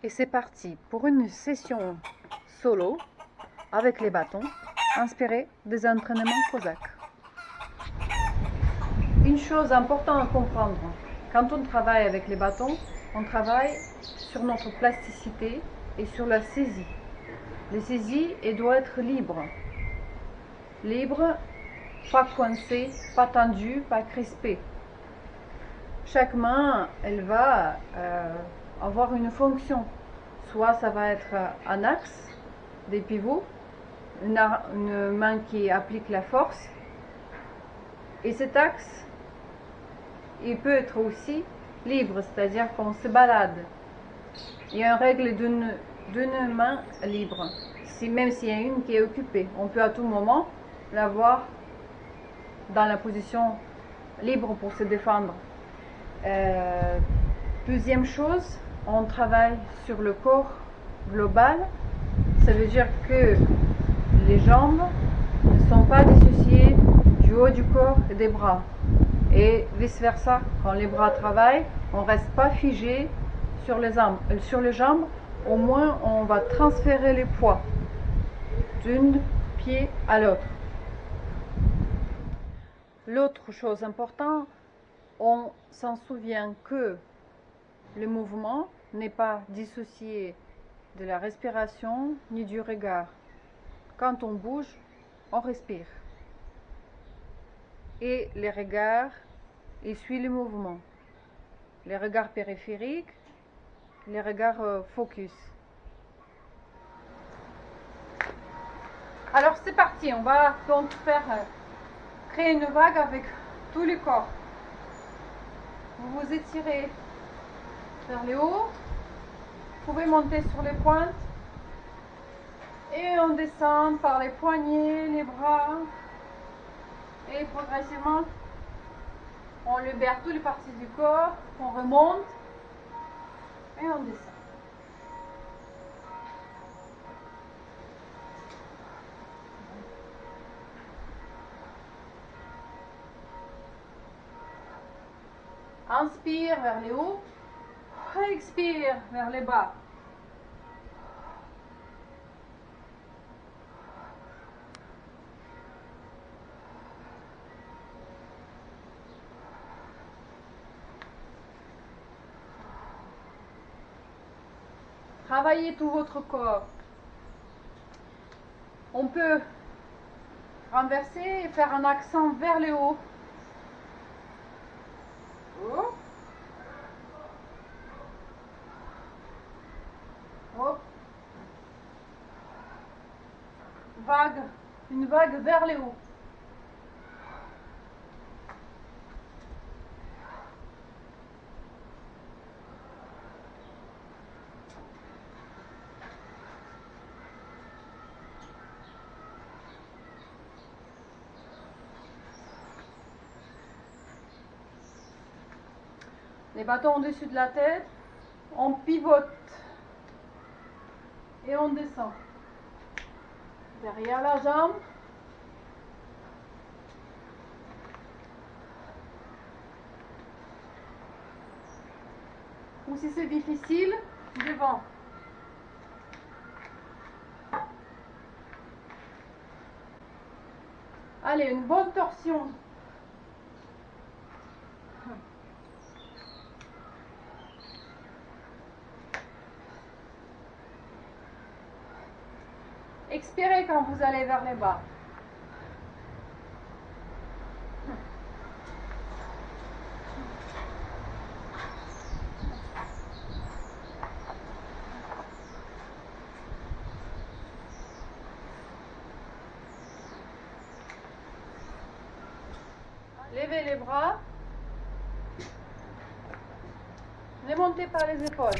Et c'est parti pour une session solo avec les bâtons, inspirée des entraînements cosaques. Une chose importante à comprendre, quand on travaille avec les bâtons, on travaille sur notre plasticité et sur la saisie. La saisie, elle doit être libre. Libre, pas coincée, pas tendue, pas crispée. Chaque main, elle va avoir une fonction. Soit ça va être un axe, des pivots, une main qui applique la force. Et cet axe, il peut être aussi libre, c'est-à-dire qu'on se balade. Il y a une règle d'une main libre. Même s'il y a une qui est occupée, on peut à tout moment l'avoir dans la position libre pour se défendre. Deuxième chose, on travaille sur le corps global. Ça veut dire que les jambes ne sont pas dissociées du haut du corps et des bras. Et vice versa, quand les bras travaillent, on ne reste pas figé sur les jambes. Au moins, on va transférer les poids d'un pied à l'autre. L'autre chose importante, on s'en souvient que le mouvement n'est pas dissocié de la respiration ni du regard. Quand on bouge, on respire. Et les regards, ils suivent le mouvement. Les regards périphériques, les regards focus. Alors c'est parti, on va donc créer une vague avec tout le corps. Vous vous étirez vers le haut, vous pouvez monter sur les pointes et on descend par les poignets, les bras et progressivement on libère toutes les parties du corps, on remonte et on descend. Inspire vers le haut, expire vers le bas. Travaillez tout votre corps. On peut renverser et faire un accent vers le haut. Hop. Hop. Une vague vers le haut. Les bâtons au-dessus de la tête, on pivote et on descend. Derrière la jambe. Ou si c'est difficile, devant. Allez, une bonne torsion. Expirez quand vous allez vers le bas. Levez les bras. Ne montez pas les épaules.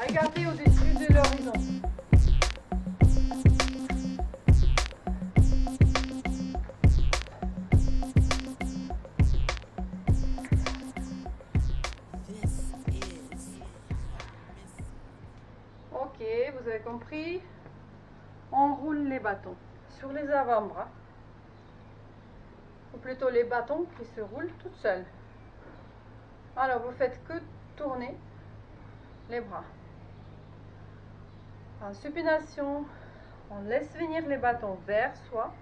Regardez au-dessus de l'horizon. Ok, vous avez compris. On roule les bâtons sur les avant-bras. ou plutôt les bâtons qui se roulent toutes seules. Alors vous faites que tourner les bras. En supination, on laisse venir les bâtons vers soi.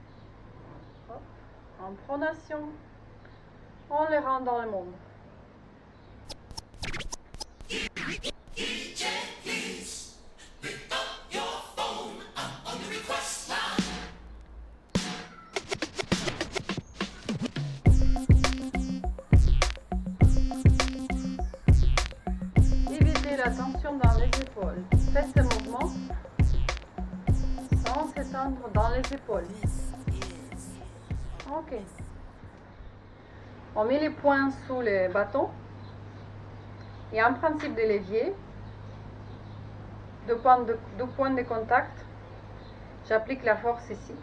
Hop. En pronation, on les rend dans le monde. Évitez la tension dans les épaules. Faites ce mouvement sans s'étendre dans les épaules. Ok. On met les poings sous les bâtons. Et en principe de levier, deux points de contact, j'applique la force ici.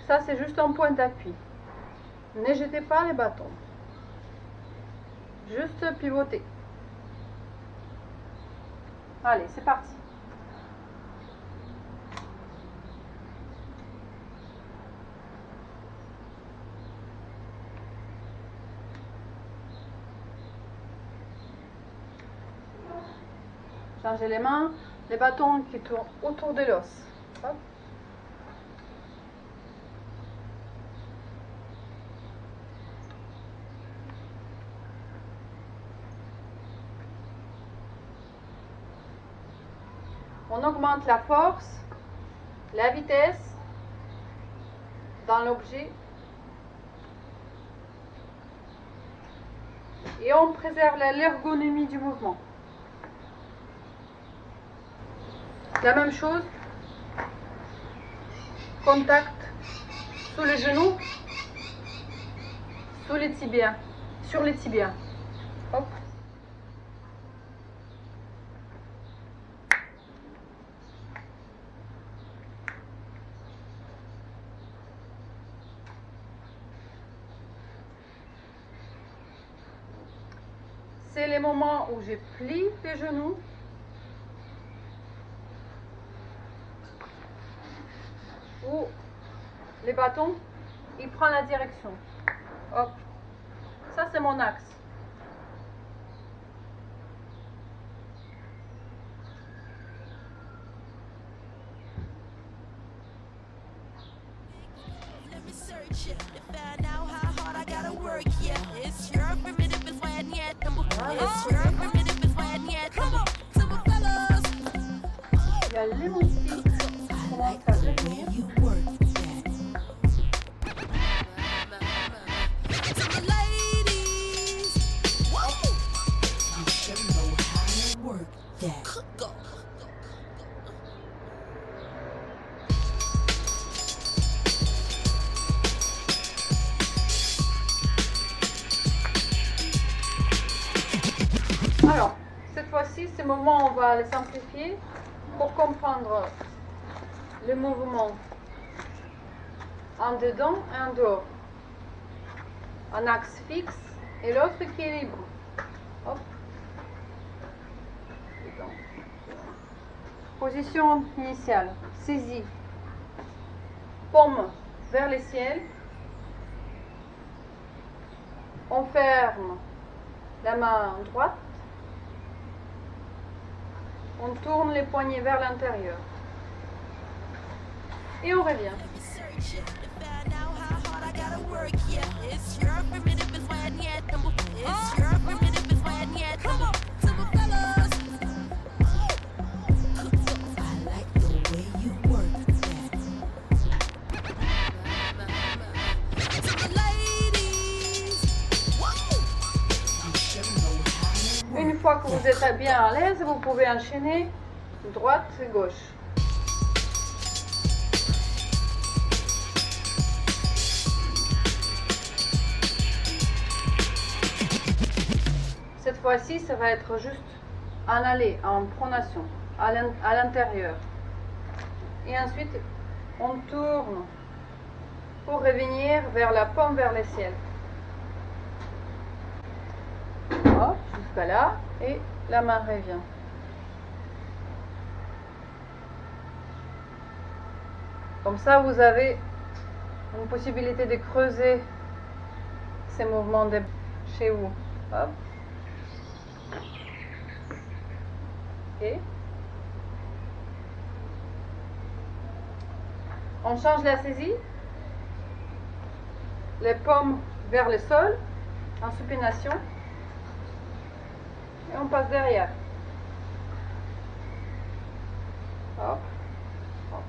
Ça, c'est juste un point d'appui. Ne jetez pas les bâtons. Juste pivotez. Allez, c'est parti. Changez les mains, les bâtons qui tournent autour de l'os. Hop. On augmente la force, la vitesse dans l'objet et on préserve l'ergonomie du mouvement. La même chose, contact sous les genoux, sous les tibias, sur les tibias. Hop. C'est les moments où je plie les genoux. Où les bâtons, ils prennent la direction. Hop. Ça, c'est mon axe. Il y a les moustiques qui commencent à venir. Alors, cette fois-ci, ces mouvements, on va les simplifier pour comprendre le mouvement en dedans et en dehors. Un axe fixe et l'autre qui est libre. Hop. Position initiale. Saisie. Paume vers le ciel. On ferme la main droite. On tourne les poignets vers l'intérieur. Et on revient. Une fois que vous êtes bien à l'aise, vous pouvez enchaîner droite et gauche. Cette fois-ci, ça va être juste en aller, en pronation, à l'intérieur. Et ensuite, on tourne pour revenir vers la paume, vers le ciel. Hop, jusqu'à là, et la main revient. Comme ça, vous avez une possibilité de creuser ces mouvements de chez vous. Hop. Ok. On change la saisie. Les paumes vers le sol en supination. Et on passe derrière. Hop. Hop.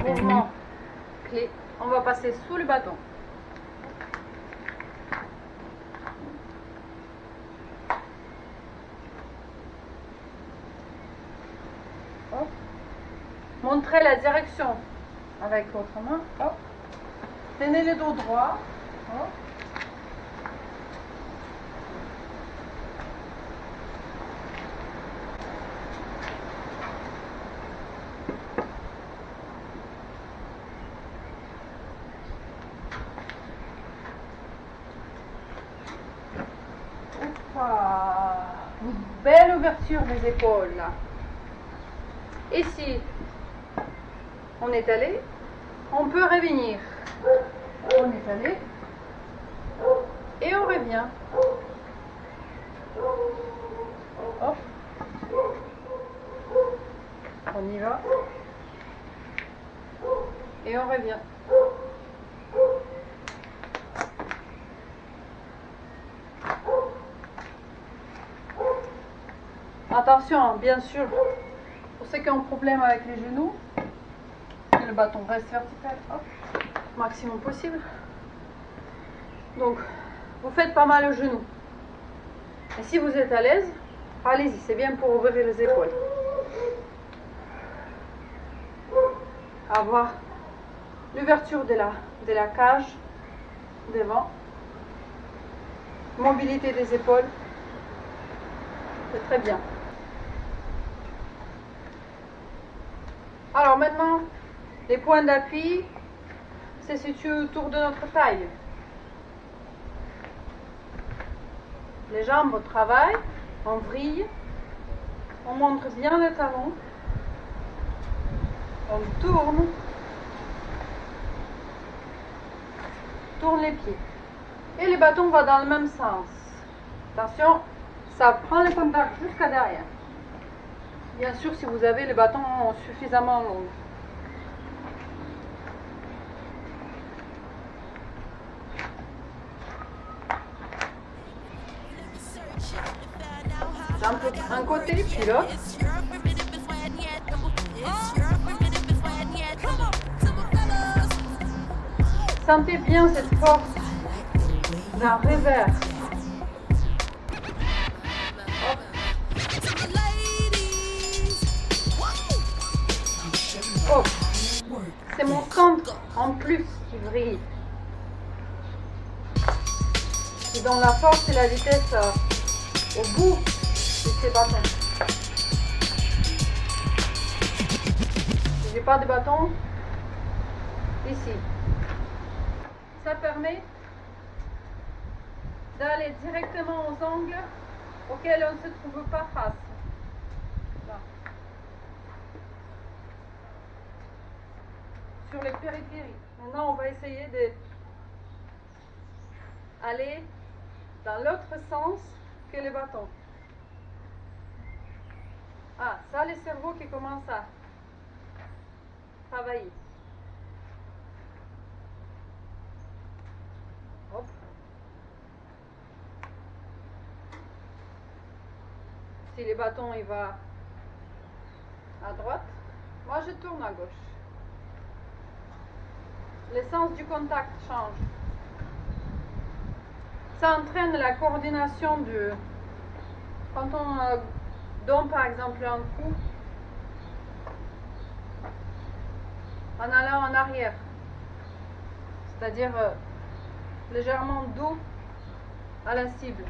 Mouvement clé. On va passer sous le bâton. Hop. Montrez la direction avec l'autre main. Hop. Tenez le dos droit. Hop. Une belle ouverture des épaules là. Ici, on est allé, on peut revenir. On est allé et on revient. Hop. On y va et on revient. Attention, bien sûr, pour ceux qui ont un problème avec les genoux, que le bâton reste vertical, hop, maximum possible. Donc, vous faites pas mal aux genoux. Et si vous êtes à l'aise, allez-y, c'est bien pour ouvrir les épaules. Avoir l'ouverture de la cage devant, mobilité des épaules, c'est très bien. Alors maintenant, les points d'appui se situent autour de notre taille. Les jambes au travail, on vrille, on montre bien le talon, on tourne les pieds. Et les bâtons vont dans le même sens. Attention, ça prend le contact jusqu'à derrière. Bien sûr, si vous avez les bâtons suffisamment longs. Un côté, puis l'autre. Sentez bien cette force d'un revers. Oh, c'est mon centre en plus qui brille. C'est dans la force et la vitesse au bout de ces bâtons. Si j'ai pas de bâton, ici. Ça permet d'aller directement aux angles auxquels on ne se trouve pas face. Là. Sur les périphéries. Maintenant, on va essayer d'aller dans l'autre sens que le bâton. Ah, ça, le cerveau qui commence à travailler. Hop. Si les bâtons il va à droite, moi je tourne à gauche. Le sens du contact change. Ça entraîne la coordination du... Quand on donne par exemple un coup en allant en arrière, c'est-à-dire légèrement dos à la cible.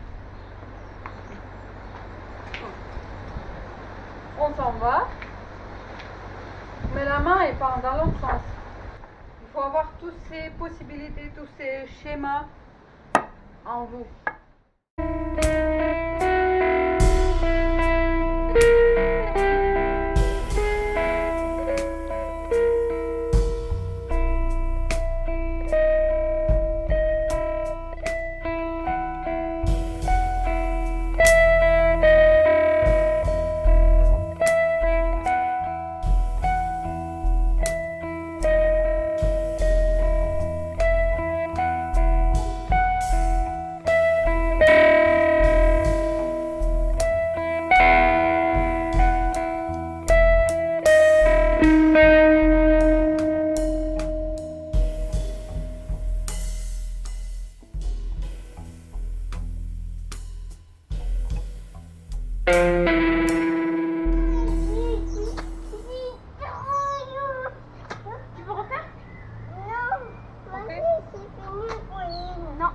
On s'en va, mais la main est pas dans l'autre sens. Il faut avoir toutes ces possibilités, tous ces schémas en vous. Tu veux refaire? Non. Okay. Non,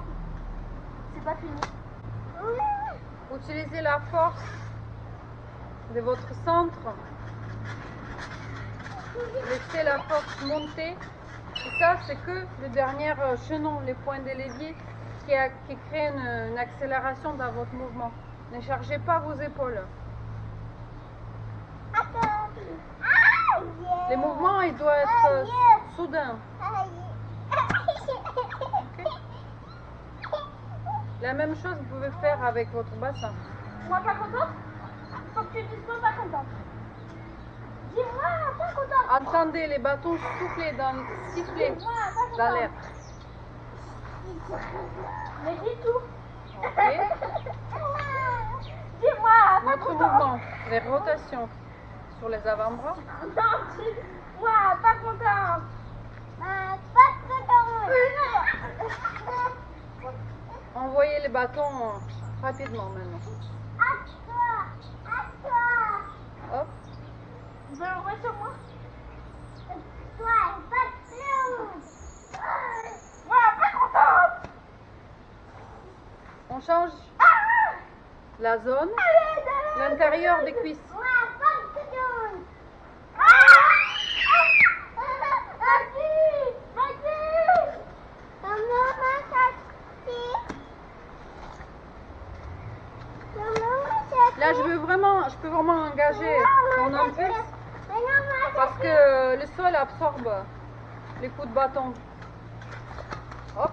c'est pas fini. Utilisez la force de votre centre. Laissez la force monter. Et ça, c'est que le dernier chaînon, les points de levier qui crée une accélération dans votre mouvement. Ne chargez pas vos épaules. Les mouvements, ils doivent être soudains. Okay. La même chose, vous pouvez faire avec votre bassin. Moi, pas contente? Faut que tu dises moi pas contente. Dis-moi, pas contente. Entendez les bâtons siffler dans l'air. Mais dis tout. Okay. Dis-moi, pas Notre contente. mouvement, les rotations sur les avant-bras. Non, dis-moi, pas contente. Pas contente. Envoyez les bâtons rapidement maintenant. À toi. Hop. Vous allez envoyer sur moi? Toi, pas plus. Moi, pas contente. On change la zone, l'intérieur des cuisses. Moi, pas contente. Là, je peux vraiment engager mon impulse parce que le sol absorbe les coups de bâton. Hop.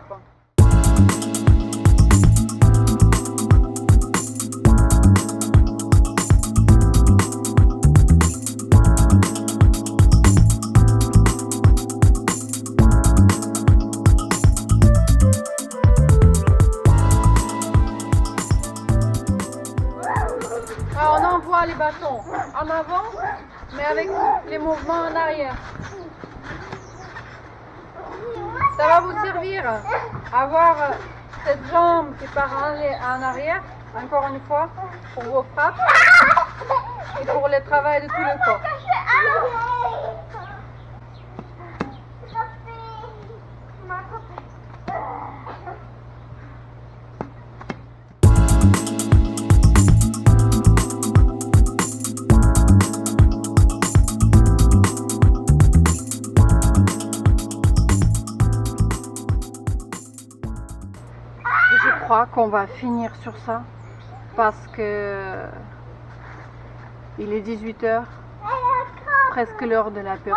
Alors, on envoie les bâtons en avant, mais avec les mouvements en arrière. Ça va vous servir à avoir cette jambe qui part en arrière, encore une fois, pour vos frappes et pour le travail de tout le corps. Je crois qu'on va finir sur ça parce que il est 18 h, presque l'heure de l'apéro.